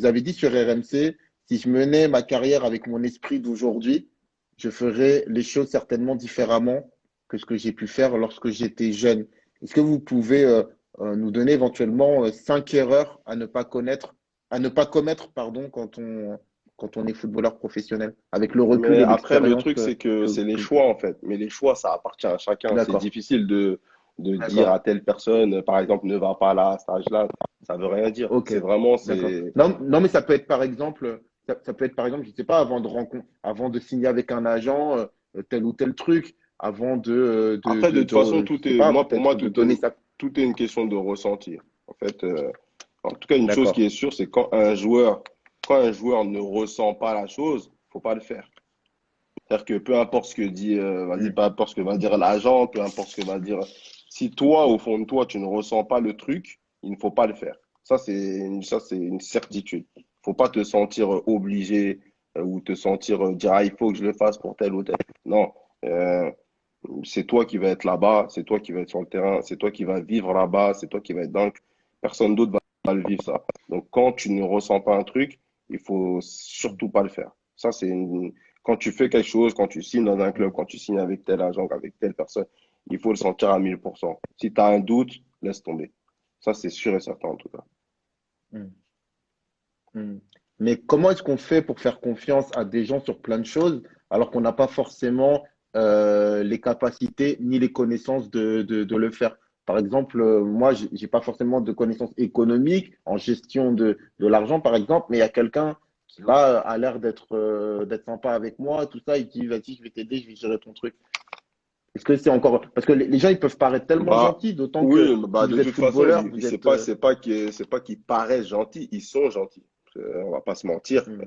vous avez dit sur RMC, si je menais ma carrière avec mon esprit d'aujourd'hui, je ferais les choses certainement différemment que ce que j'ai pu faire lorsque j'étais jeune. Est-ce que vous pouvez nous donner éventuellement 5 erreurs à ne pas commettre, pardon, quand on est footballeur professionnel, avec le recul Mais et après, le l'expérience truc, c'est que c'est les que- choix, en fait. Mais les choix, ça appartient à chacun. C'est D'accord, difficile de dire d'accord. à telle personne, par exemple, ne va pas là, à cet âge-là. Ça veut rien dire. Ok, C'est vraiment, d'accord. c'est. Non, non, mais ça peut être par exemple, ça peut être par exemple, je sais pas, avant de signer avec un agent, tel ou tel truc, avant Après, de toute façon, je tout sais est, pas, moi, pour moi, peut-être de donner sa. tout est une question de ressentir. En fait, en tout cas, une chose qui D'accord. est sûre, c'est quand un joueur ne ressent pas la chose, faut pas le faire. C'est-à-dire que peu importe ce que dit, vas-y, Hmm, peu importe ce que va dire l'agent, peu importe ce que va dire. Si toi, au fond de toi, tu ne ressens pas le truc, il ne faut pas le faire. Ça, c'est une certitude. Faut pas te sentir obligé ou te sentir dire, ah, il faut que je le fasse pour tel ou tel. Non. Euh, c'est toi qui vas être là-bas, c'est toi qui vas être sur le terrain, c'est toi qui vas vivre là-bas, c'est toi qui vas être dans personne d'autre va le vivre ça. Donc quand tu ne ressens pas un truc, il faut surtout pas le faire. Ça c'est quand tu fais quelque chose, quand tu signes dans un club, hmm, quand tu signes avec tel agent, avec telle personne, il faut le sentir à 1000%. Si tu as un doute, laisse tomber. Ça c'est sûr et certain en tout cas. hmm, hmm. Mais comment est-ce qu'on fait pour faire confiance à des gens sur plein de choses alors qu'on n'a pas forcément les capacités ni les connaissances de le faire? Par exemple, moi, j'ai pas forcément de connaissances économiques en gestion de l'argent, par exemple, mais il y a quelqu'un qui là a l'air d'être sympa avec moi, tout ça, il dit, vas-y, je vais t'aider, je vais gérer ton truc. Est-ce que c'est encore. Parce que les gens, ils peuvent paraître tellement Bah gentils, d'autant que oui, si bah de vous êtes toute façon, footballeur, vous êtes. c'est pas qu'ils paraissent gentils, ils sont gentils. On va pas se mentir. Hmm,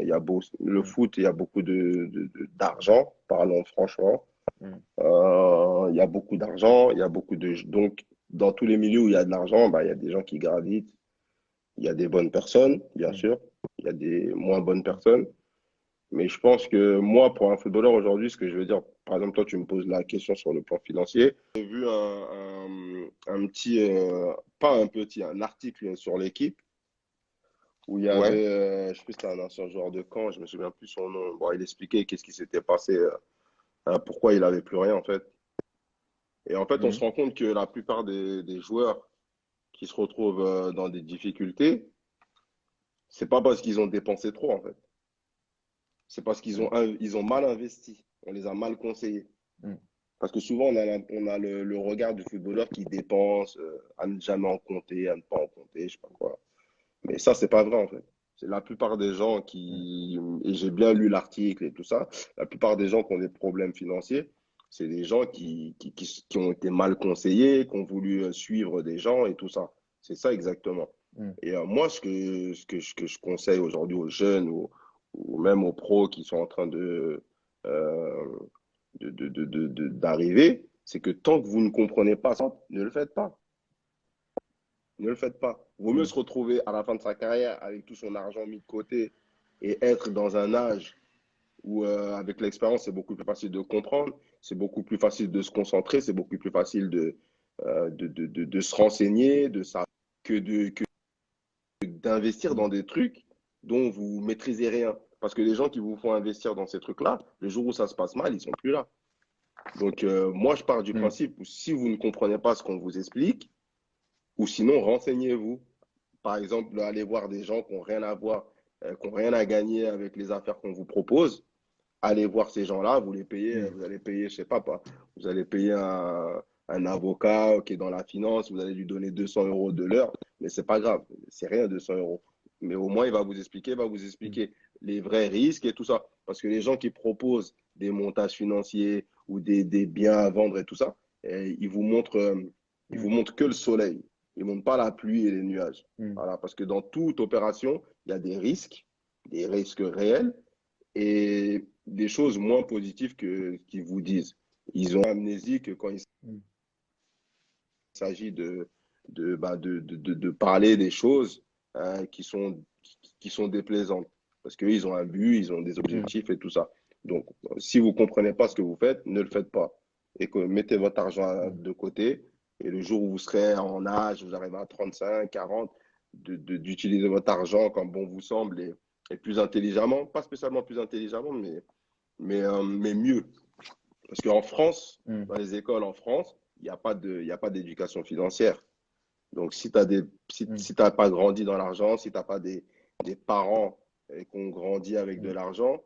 Il y a le hmm, foot, il y a beaucoup d'argent, parlons franchement. hmm, Il y a beaucoup d'argent, il y a beaucoup de donc dans tous les milieux où il y a de l'argent, bah il y a des gens qui gravitent. Il y a des bonnes personnes, bien hmm, sûr. Il y a des moins bonnes personnes. Mais je pense que moi, pour un footballeur aujourd'hui, ce que je veux dire, par exemple, toi, tu me poses la question sur le plan financier. J'ai vu un petit, pas un petit, un article sur l'équipe où il y ouais. avait, je sais plus si c'était un ancien joueur de camp, je me souviens plus son nom. Bon, il expliquait qu'est-ce qui s'était passé, pourquoi il avait plus rien en fait. Et en fait, on se Hmm, rend compte que la plupart des joueurs qui se retrouvent dans des difficultés, c'est pas parce qu'ils ont dépensé trop en fait. C'est parce hmm, ils ont mal investi. On les a mal conseillés. hmm, Parce que souvent, on a le regard du footballeur qui dépense, à ne jamais en compter, à ne pas en compter, je sais pas quoi. Mais ça, c'est pas vrai, en fait. C'est la plupart des gens hmm, et j'ai bien lu l'article et tout ça, la plupart des gens qui ont des problèmes financiers, c'est des gens qui ont été mal conseillés, qui ont voulu suivre des gens et tout ça. C'est ça exactement. hmm, Et moi, ce que je conseille aujourd'hui aux jeunes ou même aux pros qui sont en train euh, d'arriver, c'est que tant que vous ne comprenez pas ça, ne le faites pas. Ne le faites pas. Vaut mieux hmm, se retrouver à la fin de sa carrière avec tout son argent mis de côté et être dans un âge où, avec l'expérience, c'est beaucoup plus facile de comprendre, c'est beaucoup plus facile de se concentrer, c'est beaucoup plus facile de se renseigner, de ça, que d'investir dans des trucs dont vous maîtrisez rien. Parce que les gens qui vous font investir dans ces trucs-là, le jour où ça se passe mal, ils sont plus là. Donc, moi, je pars du hmm, principe où si vous ne comprenez pas ce qu'on vous explique, ou sinon, renseignez-vous. Par exemple, allez voir des gens qui n'ont rien à voir, qui n'ont rien à gagner avec les affaires qu'on vous propose. Allez voir ces gens-là, vous les payez, hmm, vous allez payer, je sais pas, vous allez payer un avocat qui est dans la finance, vous allez lui donner 200 euros de l'heure, mais c'est pas grave, c'est rien 200 euros. Mais au moins, il va vous hmm, expliquer les vrais risques et tout ça. Parce que les gens qui proposent des montages financiers ou des biens à vendre et tout ça, ils hmm, vous montrent que le soleil. Ils ne montrent pas la pluie et les nuages. hmm, Voilà, parce que dans toute opération, il y a des risques réels et des choses moins positives qu'ils vous disent. Ils ont amnésique quand il hmm, s'agit de parler des choses qui sont déplaisantes. Parce qu'ils ont un but, ils ont des hmm, objectifs et tout ça. Donc, si vous ne comprenez pas ce que vous faites, ne le faites pas. Et que mettez votre argent hmm, de côté. Et le jour où vous serez en âge, vous arrivez à 35, 40, d'utiliser votre argent comme bon vous semble et plus intelligemment, pas spécialement plus intelligemment, mais mieux. Parce qu'en France, mm, dans les écoles en France, il y a pas d'éducation financière. Donc, si tu des, si, mm, si t'as pas grandi dans l'argent, si tu n'as pas des parents qui ont grandi avec de mm, l'argent,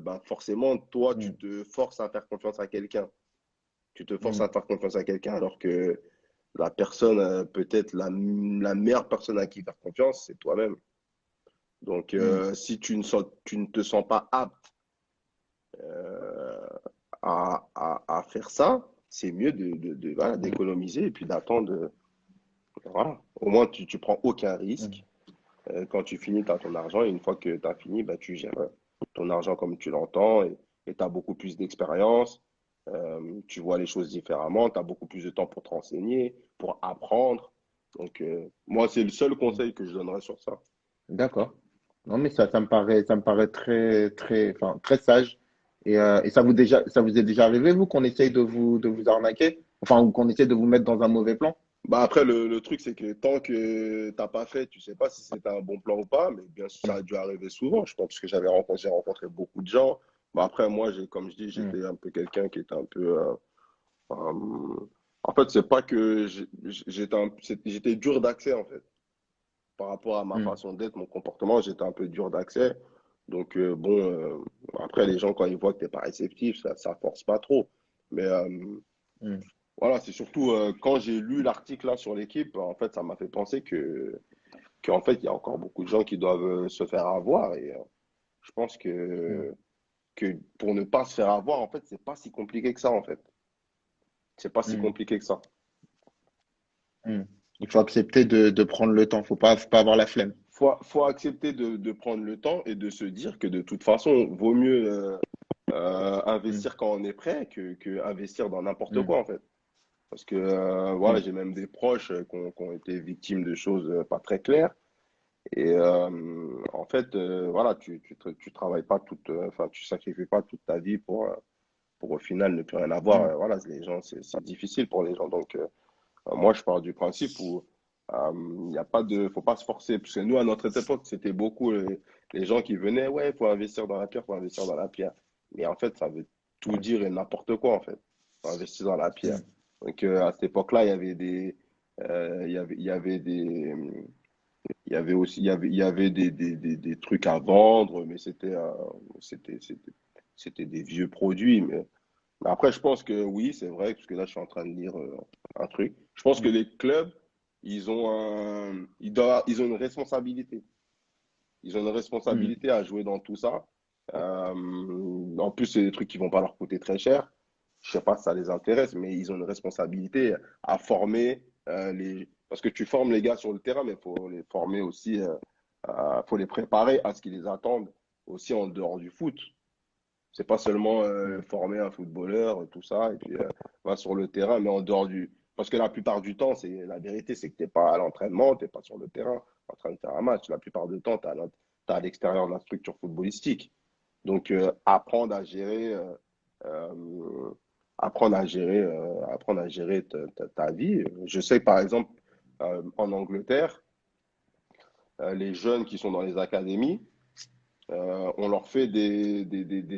bah forcément, toi, tu mm, te forces à faire confiance à quelqu'un. Tu te forces mm, à faire confiance à quelqu'un alors que la personne, peut-être la meilleure personne à qui faire confiance, c'est toi-même. Donc, mm, si tu ne te sens pas apte euh, à faire ça, c'est mieux voilà, mm, d'économiser et puis d'attendre. Voilà. Au moins, tu prends aucun mm. risque. Quand tu finis, tu as ton argent et une fois que tu as fini, bah, tu gères ton argent comme tu l'entends et tu as beaucoup plus d'expérience. Tu vois les choses différemment, tu as beaucoup plus de temps pour te renseigner, pour apprendre. Donc, moi, c'est le seul Mm. conseil que je donnerais sur ça. D'accord. Non, mais ça me paraît très, très, enfin, très sage. Et ça vous est déjà arrivé, vous, qu'on essaye de vous arnaquer? Enfin, ou qu'on essaye de vous mettre dans un mauvais plan? Bah après, le truc, c'est que tant que t'as pas fait, tu sais pas si c'était un bon plan ou pas, mais bien sûr, ça a dû arriver souvent, je pense, parce que j'ai rencontré beaucoup de gens. Bah après, moi, comme je dis, Mm, j'étais un peu quelqu'un qui était un peu, euh, en fait, c'est pas que j'étais dur d'accès, en fait. Par rapport à ma mm, façon d'être, mon comportement, j'étais un peu dur d'accès. Donc, bon, après, les gens, quand ils voient que t'es pas réceptif, ça force pas trop. Mais, mm, voilà, c'est surtout quand j'ai lu l'article là sur l'équipe, en fait, ça m'a fait penser qu'en fait, il y a encore beaucoup de gens qui doivent se faire avoir. Et je pense mm, que pour ne pas se faire avoir, en fait, c'est pas si compliqué que ça, en fait. C'est pas si mm, compliqué que ça. mm. Il faut accepter de prendre le temps. Faut pas avoir la flemme. Faut accepter de prendre le temps et de se dire que de toute façon, vaut mieux Mm, investir quand on est prêt que investir dans n'importe mm, quoi, en fait. Parce que voilà, mm, j'ai même des proches qui ont été victimes de choses pas très claires. Et en fait, voilà, tu travailles pas enfin, tu sacrifies pas toute ta vie pour au final ne plus rien avoir. mm, Voilà, les gens, c'est difficile pour les gens. Donc, moi, je pars du principe où il y a pas de, faut pas se forcer. Parce que nous, à notre époque, c'était beaucoup les gens qui venaient, ouais, faut investir dans la pierre, faut investir dans la pierre. Mais en fait, ça veut tout mm, dire et n'importe quoi, en fait. Faut investir dans la pierre. mm, Donc, à cette époque-là, il y avait il y avait il y avait aussi, il y avait des trucs à vendre, mais c'était, c'était des vieux produits. Mais après, je pense que oui, c'est vrai, parce que là, je suis en train de lire un truc. Je pense que mm, les clubs, ils ont une responsabilité. Ils ont une mm. responsabilité à jouer dans tout ça. En plus, c'est des trucs qui vont pas leur coûter très cher. Je sais pas si ça les intéresse, mais ils ont une responsabilité à former parce que tu formes les gars sur le terrain, mais il faut les former aussi, faut les préparer à ce qu'ils les attendent aussi en dehors du foot. C'est pas seulement Mm. former un footballeur, tout ça, et puis va sur le terrain, mais en dehors du. Parce que la plupart du temps, la vérité, c'est que tu n'es pas à l'entraînement, tu n'es pas sur le terrain en train de faire un match. La plupart du temps, tu es à l'extérieur de la structure footballistique. Donc, euh, apprendre à gérer ta vie. Je sais que, par exemple, en Angleterre, les jeunes qui sont dans les académies, on leur fait des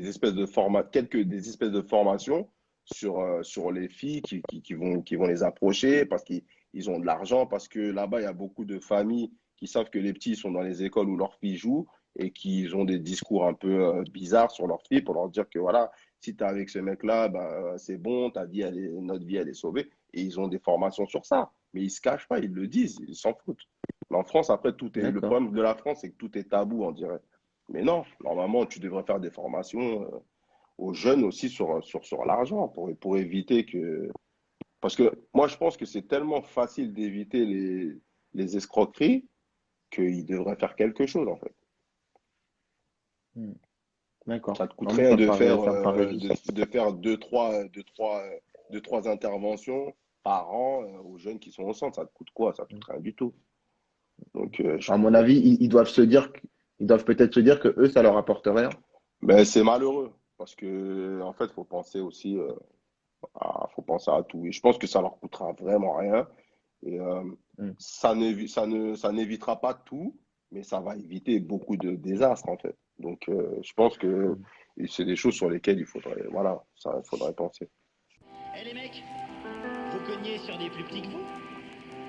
espèces de des espèces de formations sur les filles qui vont les approcher parce qu'ils ont de l'argent, parce que là-bas, il y a beaucoup de familles qui savent que les petits sont dans les écoles où leurs filles jouent et qu'ils ont des discours un peu bizarres sur leurs filles pour leur dire que voilà, si tu es avec ce mec-là, bah, c'est bon, notre vie, elle est sauvée. Et ils ont des formations sur ça. Mais ils ne se cachent pas, ils le disent, ils s'en foutent. Mais en France, après, le D'accord. problème de la France, c'est que tout est tabou, on dirait. Mais non, normalement, tu devrais faire des formations aux jeunes aussi sur l'argent pour éviter que. Parce que moi, je pense que c'est tellement facile d'éviter les escroqueries qu'ils devraient faire quelque chose, en fait. Mm. D'accord. Ça te coûte Non, mais rien ça me paraît juste. de faire deux, trois interventions par an aux jeunes qui sont au centre. Ça te coûte quoi? Ça te coûte rien du tout. Donc, À mon avis, ils doivent se dire, ils doivent peut-être se dire que eux, ça leur apporte rien. mais c'est malheureux parce que en fait, faut penser aussi faut penser à tout. Et je pense que ça leur coûtera vraiment rien. Et mm, ça n'évitera pas tout, mais ça va éviter beaucoup de désastres, en fait. Donc, je pense que mm. c'est des choses sur lesquelles il faudrait, voilà, ça, il faudrait penser. Eh les mecs, vous cognez sur des plus petits que vous?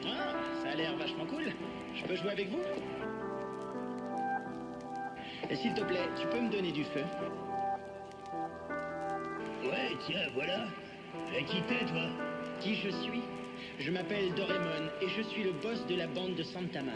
Ah, ça a l'air vachement cool. Je peux jouer avec vous? Et s'il te plaît, tu peux me donner du feu? Ouais, tiens, voilà. Qui t'es, toi? Qui je suis? Je m'appelle Doraemon et je suis le boss de la bande de Santama.